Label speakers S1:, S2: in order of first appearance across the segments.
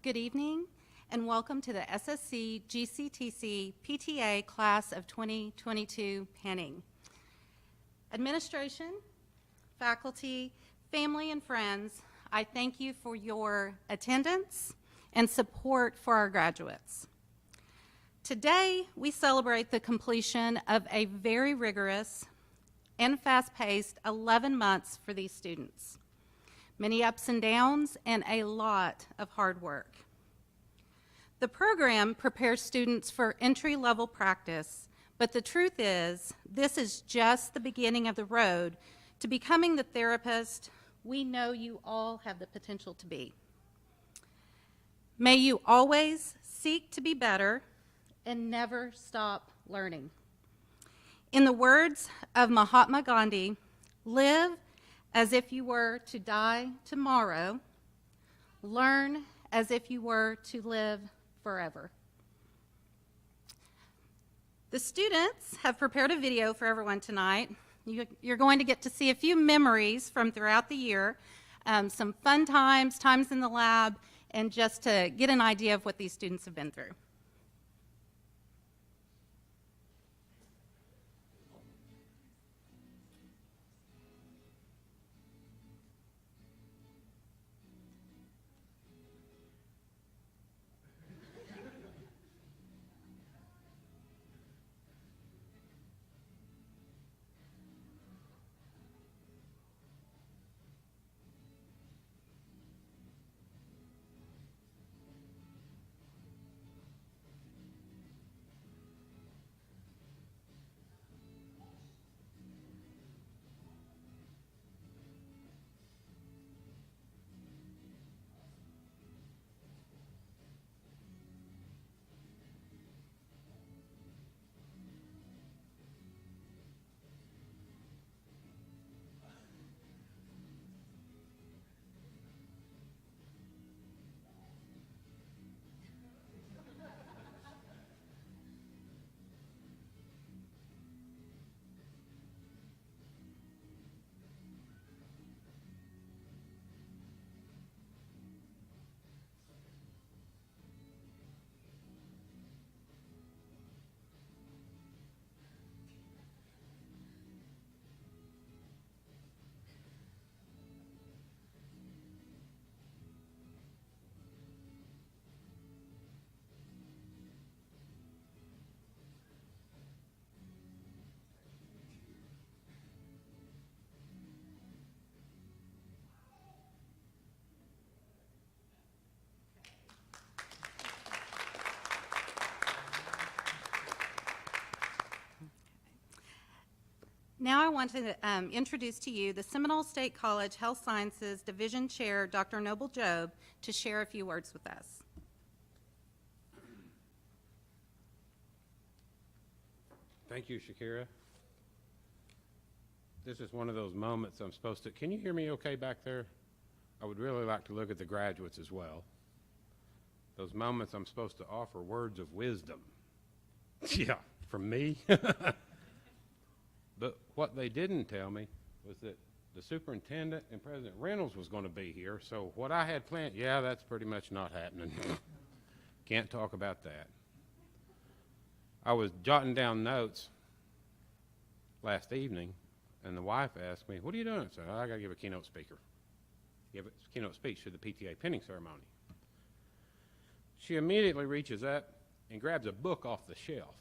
S1: Good evening, and welcome to the SSC GCTC PTA Class of 2022 Panning. Administration, faculty, family, and friends, I thank you for your attendance and support for our graduates. Today, we celebrate the completion of a very rigorous and fast-paced 11 months for these students. Many ups and downs, and a lot of hard work. The program prepares students for entry-level practice, but the truth is, this is just the beginning of the road to becoming the therapist we know you all have the potential to be. May you always seek to be better and never stop learning. In the words of Mahatma Gandhi, live as if you were to die tomorrow, learn as if you were to live forever. The students have prepared a video for everyone tonight. You're going to get to see a few memories from throughout the year, some fun times in the lab, and just to get an idea of what these students have been through. Now I want to introduce to you the Seminole State College Health Sciences Division Chair, Dr. Noble Jobe, to share a few words with us.
S2: Thank you, Shakira. This is one of those moments I'm supposed to, can you hear me okay back there? I would really like to look at the graduates as well. Those moments I'm supposed to offer words of wisdom. Yeah, from me. But what they didn't tell me was that the superintendent and President Reynolds was going to be here, so what I had planned, yeah, that's pretty much not happening. Can't talk about that. I was jotting down notes last evening, and the wife asked me, what are you doing? I said, I got to give a keynote speech to the PTA pinning ceremony. She immediately reaches up and grabs a book off the shelf.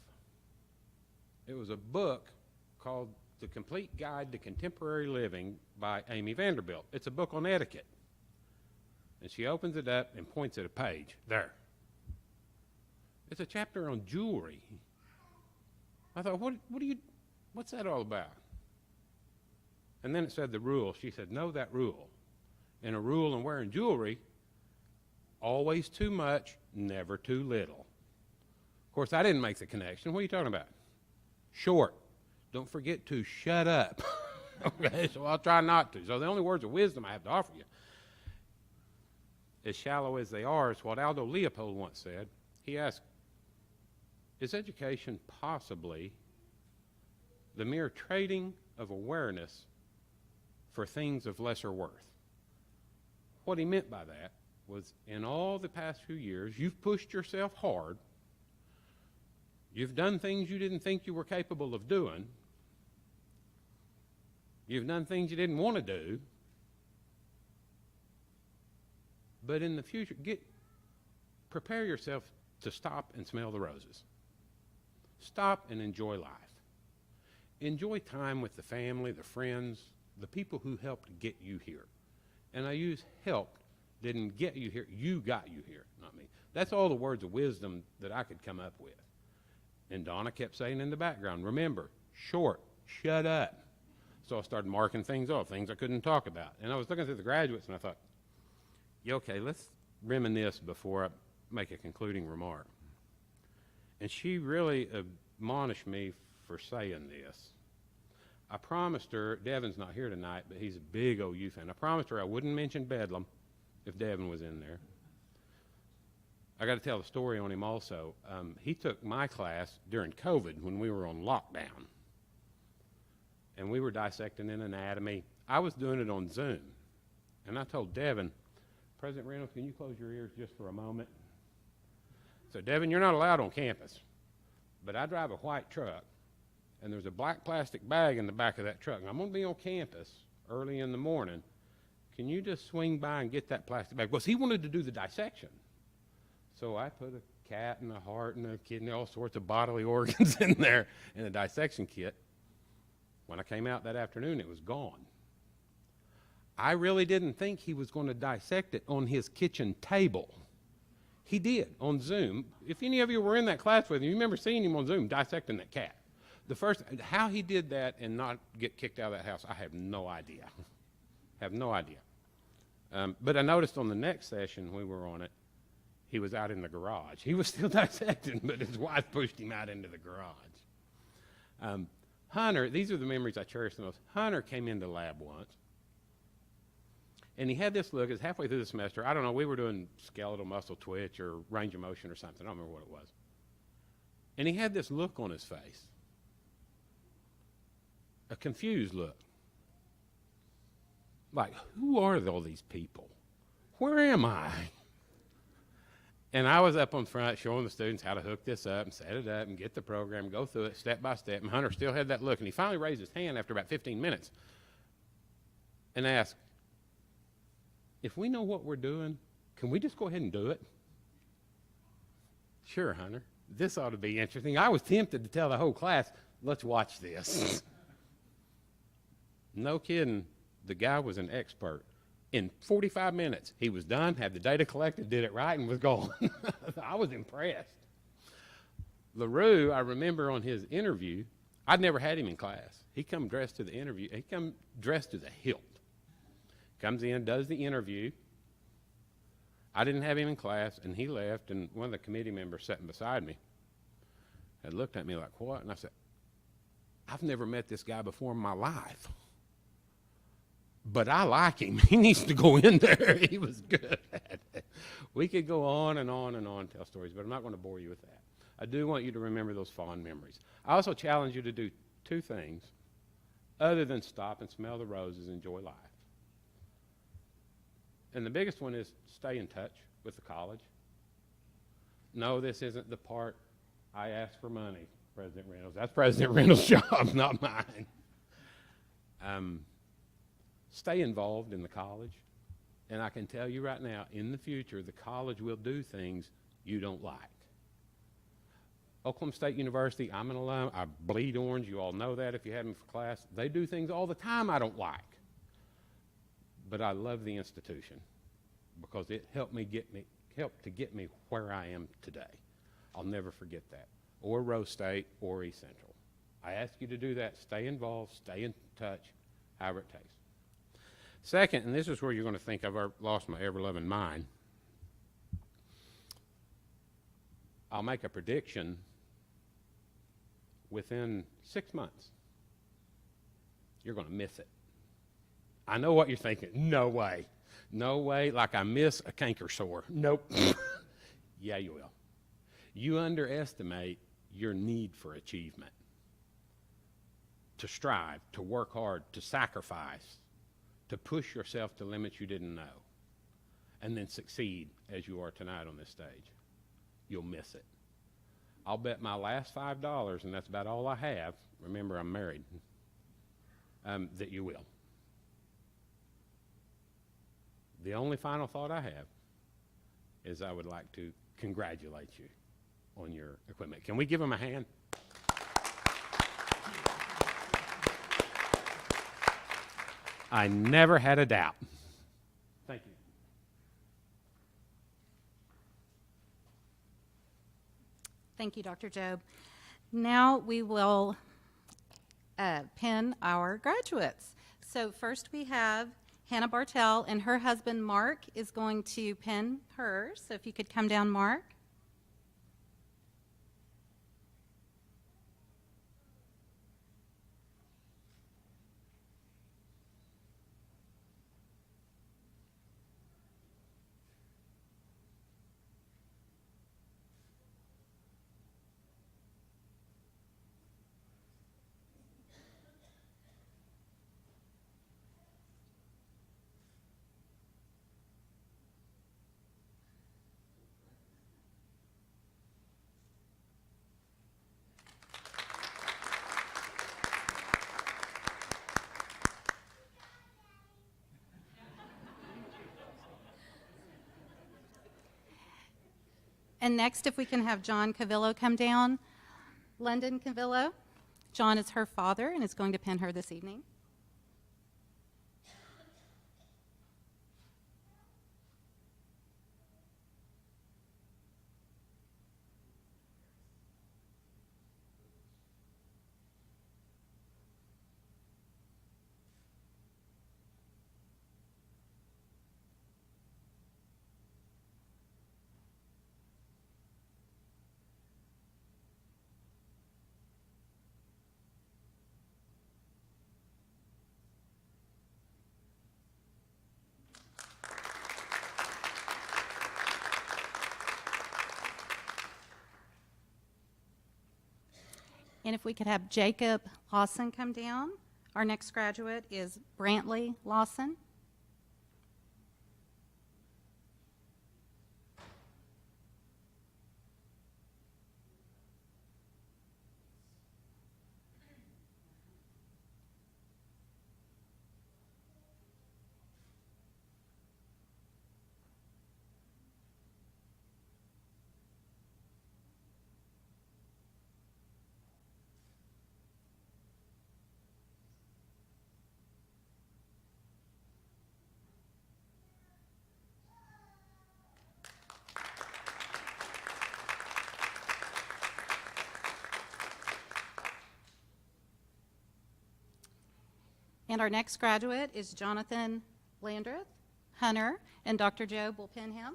S2: It was a book called The Complete Guide to Contemporary Living by Amy Vanderbilt. It's a book on etiquette. And she opens it up and points at a page. There. It's a chapter on jewelry. I thought, what's that all about? And then it said the rule. She said, know that rule. And a rule in wearing jewelry, always too much, never too little. Of course, I didn't make the connection. What are you talking about? Short. Don't forget to shut up. Okay, so I'll try not to. So the only words of wisdom I have to offer you, as shallow as they are, is what Aldo Leopold once said. He asked, is education possibly the mere trading of awareness for things of lesser worth? What he meant by that was in all the past few years, you've pushed yourself hard. You've done things you didn't think you were capable of doing. You've done things you didn't want to do. But in the future, prepare yourself to stop and smell the roses. Stop and enjoy life. Enjoy time with the family, the friends, the people who helped get you here. And I use helped, didn't get you here, you got you here, not me. That's all the words of wisdom that I could come up with. And Donna kept saying in the background, remember, short, shut up. So I started marking things off, things I couldn't talk about. And I was looking through the graduates and I thought, yeah, okay, let's reminisce before I make a concluding remark. And she really admonished me for saying this. I promised her, Devin's not here tonight, but he's a big OU fan. I promised her I wouldn't mention Bedlam if Devin was in there. I got to tell the story on him also. He took my class during COVID when we were on lockdown. And we were dissecting in anatomy. I was doing it on Zoom. And I told Devin, President Reynolds, can you close your ears just for a moment? So, Devin, you're not allowed on campus. But I drive a white truck. And there's a black plastic bag in the back of that truck. And I'm going to be on campus early in the morning. Can you just swing by and get that plastic bag? Because he wanted to do the dissection. So I put a cat and a heart and a kidney, all sorts of bodily organs in there in a dissection kit. When I came out that afternoon, it was gone. I really didn't think he was going to dissect it on his kitchen table. He did on Zoom. If any of you were in that class with him, you remember seeing him on Zoom dissecting that cat. How he did that and not get kicked out of that house, I have no idea. Have no idea. But I noticed on the next session we were on it, he was out in the garage. He was still dissecting, but his wife pushed him out into the garage. Hunter, these are the memories I cherish the most. Hunter came into lab once, and he had this look. It was halfway through the semester. I don't know, we were doing skeletal muscle twitch or range of motion or something. I don't remember what it was. And he had this look on his face, a confused look. Like, who are all these people? Where am I? And I was up on front showing the students how to hook this up and set it up and get the program, go through it step by step. And Hunter still had that look. And he finally raised his hand after about 15 minutes and asked, if we know what we're doing, can we just go ahead and do it? Sure, Hunter. This ought to be interesting. I was tempted to tell the whole class, let's watch this. No kidding. The guy was an expert. In 45 minutes, he was done, had the data collected, did it right, and was gone. I was impressed. LaRue, I remember on his interview, I'd never had him in class. He come dressed to the interview. He come dressed to the hilt. Comes in, does the interview. I didn't have him in class, and he left, and one of the committee members sitting beside me had looked at me like, what? And I said, I've never met this guy before in my life. But I like him. He needs to go in there. He was good at it. We could go on and on and on, tell stories, but I'm not going to bore you with that. I do want you to remember those fond memories. I also challenge you to do two things other than stop and smell the roses, enjoy life. And the biggest one is stay in touch with the college. No, this isn't the part I ask for money, President Reynolds. That's President Reynolds' job, not mine. Stay involved in the college. And I can tell you right now, in the future, the college will do things you don't like. Oklahoma State University, I'm an alum. I bleed orange. You all know that if you had me for class. They do things all the time I don't like. But I love the institution because it helped to get me where I am today. I'll never forget that. Or Rose State or East Central. I ask you to do that. Stay involved. Stay in touch, however it takes. Second, and this is where you're going to think I've lost my ever-loving mind, I'll make a prediction within 6 months. You're going to miss it. I know what you're thinking. No way. No way, like I miss a canker sore. Nope. Yeah, you will. You underestimate your need for achievement, to strive, to work hard, to sacrifice, to push yourself to limits you didn't know. and then succeed as you are tonight on this stage. You'll miss it. I'll bet my last $5, and that's about all I have, remember I'm married, that you will. The only final thought I have is I would like to congratulate you on your equipment. Can we give them a hand? I never had a doubt. Thank you.
S1: Thank you, Dr. Jobe. Now we will pin our graduates. So first we have Hannah Bartel, and her husband Mark is going to pin hers. So if you could come down, Mark. And next, if we can have John Cavillo come down. London Cavillo. John is her father and is going to pin her this evening. And if we could have Jacob Lawson come down. Our next graduate is Brantley Lawson. And our next graduate is Jonathan Landreth, Hunter, and Dr. Jobe will pin him.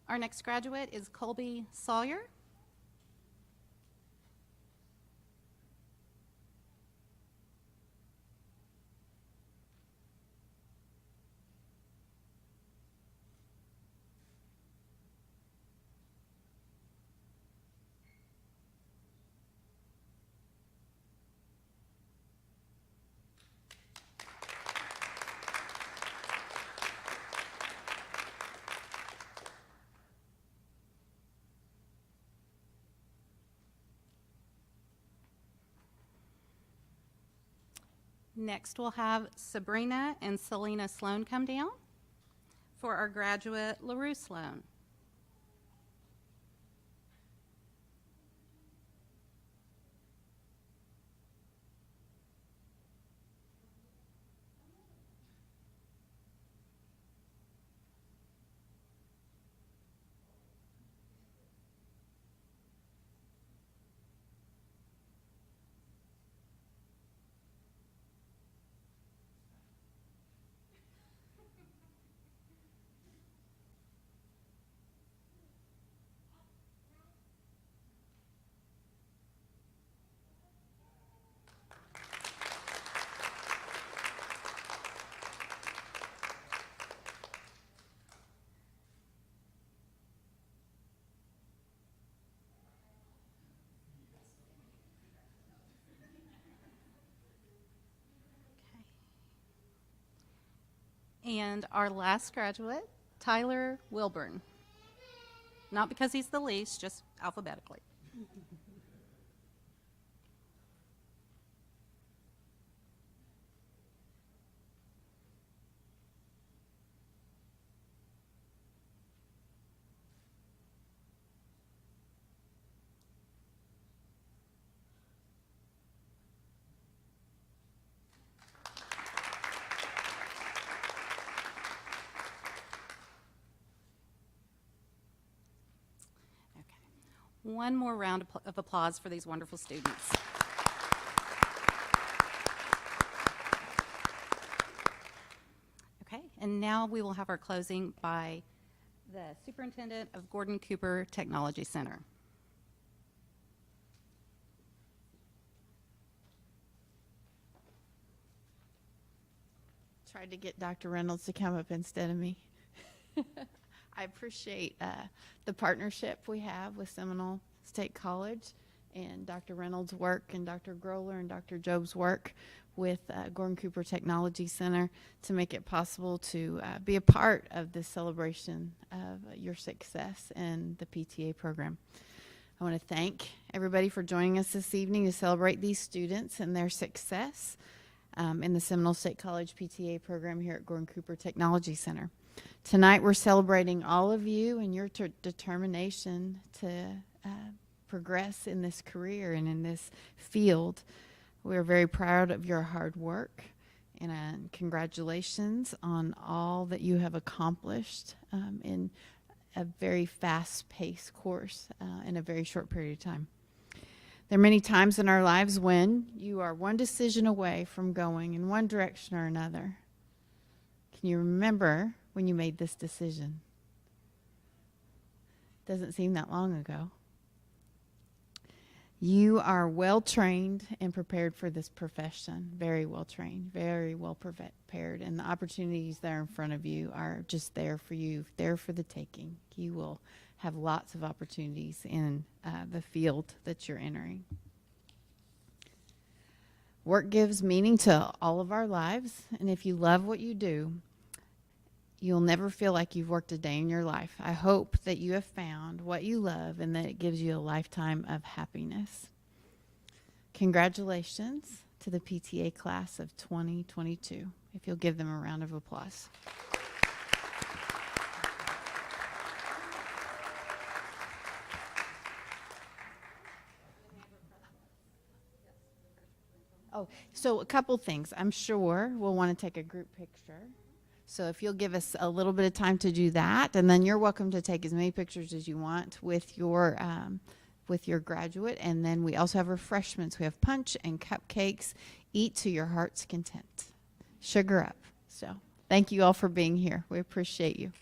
S1: Our next graduate is Colby Sawyer. Next, we'll have Sabrina and Selena Sloan come down for our graduate, LaRue Sloan. And our last graduate, Tyler Wilburn. Not because he's the least, just alphabetically. One more round of applause for these wonderful students. Okay, and now we will have our closing by the Superintendent of Gordon Cooper Technology Center.
S3: Tried to get Dr. Reynolds to come up instead of me. I appreciate the partnership we have with Seminole State College and Dr. Reynolds' work and Dr. Groller and Dr. Job's work with Gordon Cooper Technology Center to make it possible to be a part of this celebration of your success in the PTA program. I want to thank everybody for joining us this evening to celebrate these students and their success in the Seminole State College PTA program here at Gordon Cooper Technology Center. Tonight we're celebrating all of you and your determination to progress in this career and in this field. We're very proud of your hard work and congratulations on all that you have accomplished in a very fast-paced course in a very short period of time. There are many times in our lives when you are one decision away from going in one direction or another. Can you remember when you made this decision? Doesn't seem that long ago. You are well trained and prepared for this profession. Very well trained, very well prepared, and the opportunities that are in front of you are just there for you, there for the taking. You will have lots of opportunities in the field that you're entering. Work gives meaning to all of our lives, and if you love what you do, you'll never feel like you've worked a day in your life. I hope that you have found what you love and that it gives you a lifetime of happiness. Congratulations to the PTA class of 2022. If you'll give them a round of applause. Oh, so a couple things. I'm sure we'll want to take a group picture. So if you'll give us a little bit of time to do that, and then you're welcome to take as many pictures as you want with your graduate. And then we also have refreshments. We have punch and cupcakes. Eat to your heart's content. Sugar up. So thank you all for being here. We appreciate you.